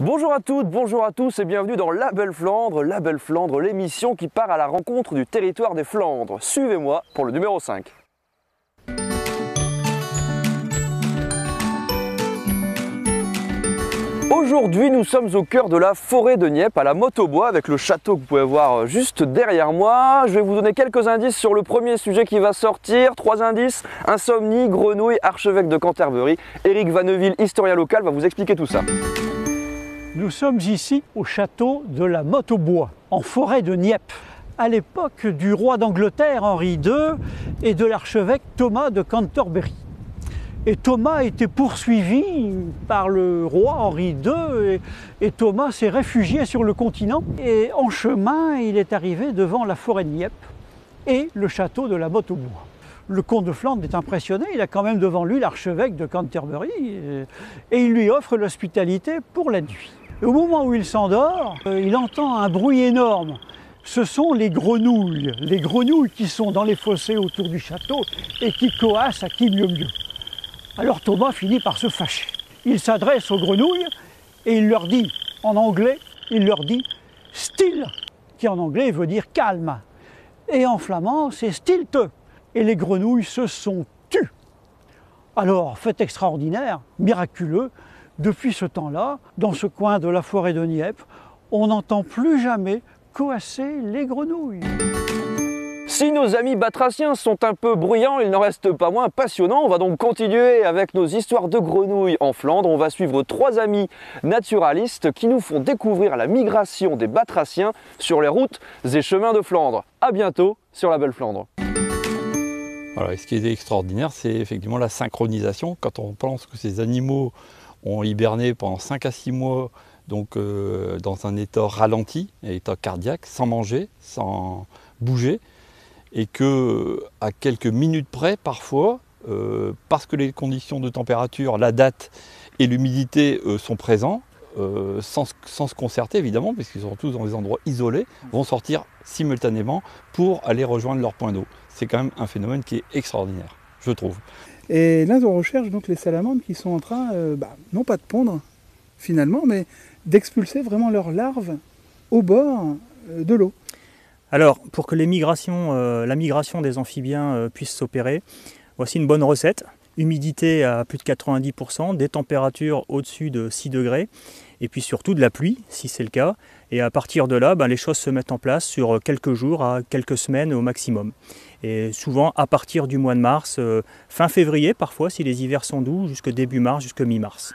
Bonjour à toutes, bonjour à tous et bienvenue dans La Belle Flandre, l'émission qui part à la rencontre du territoire des Flandres. Suivez-moi pour le numéro 5. Aujourd'hui, nous sommes au cœur de la forêt de Nieppe, à la Motte-au-Bois, avec le château que vous pouvez voir juste derrière moi. Je vais vous donner quelques indices sur le premier sujet qui va sortir. 3 indices: insomnie, grenouille, archevêque de Canterbury. Eric Vanneville, historien local, va vous expliquer tout ça. Nous sommes ici au château de la Motte-au-Bois, en forêt de Nieppe, à l'époque du roi d'Angleterre Henri II et de l'archevêque Thomas de Canterbury. Et Thomas a été poursuivi par le roi Henri II et Thomas s'est réfugié sur le continent. Et en chemin, il est arrivé devant la forêt de Nieppe et le château de la Motte-au-Bois. Le comte de Flandre est impressionné, il a quand même devant lui l'archevêque de Canterbury et il lui offre l'hospitalité pour la nuit. Et au moment où il s'endort, il entend un bruit énorme. Ce sont les grenouilles qui sont dans les fossés autour du château et qui coassent à qui mieux mieux. Alors Thomas finit par se fâcher. Il s'adresse aux grenouilles et il leur dit, en anglais, « still », qui en anglais veut dire « calme ». Et en flamand, c'est « stilte ». Et les grenouilles se sont tues. Alors, fait extraordinaire, miraculeux, depuis ce temps-là, dans ce coin de la forêt de Nieppe, on n'entend plus jamais coasser les grenouilles. Si nos amis batraciens sont un peu bruyants, il n'en reste pas moins passionnant. On va donc continuer avec nos histoires de grenouilles en Flandre. On va suivre 3 amis naturalistes qui nous font découvrir la migration des batraciens sur les routes et chemins de Flandre. A bientôt sur La Belle Flandre. Voilà, ce qui est extraordinaire, c'est effectivement la synchronisation. Quand on pense que ces animaux ont hiberné pendant 5 à 6 mois, donc dans un état ralenti, un état cardiaque, sans manger, sans bouger, et que à quelques minutes près, parfois, parce que les conditions de température, la date et l'humidité sont présents, sans se concerter évidemment, puisqu'ils sont tous dans des endroits isolés, vont sortir simultanément pour aller rejoindre leur point d'eau. C'est quand même un phénomène qui est extraordinaire, je trouve. Et là, on recherche donc les salamandres qui sont en train, non pas de pondre finalement, mais d'expulser vraiment leurs larves au bord de l'eau. Alors, pour que la migration des amphibiens puisse s'opérer, voici une bonne recette. Humidité à plus de 90%, des températures au-dessus de 6 degrés, et puis surtout de la pluie, si c'est le cas. Et à partir de là, les choses se mettent en place sur quelques jours à quelques semaines au maximum. Et souvent à partir du mois de mars, fin février parfois, si les hivers sont doux, jusque début mars, jusque mi-mars.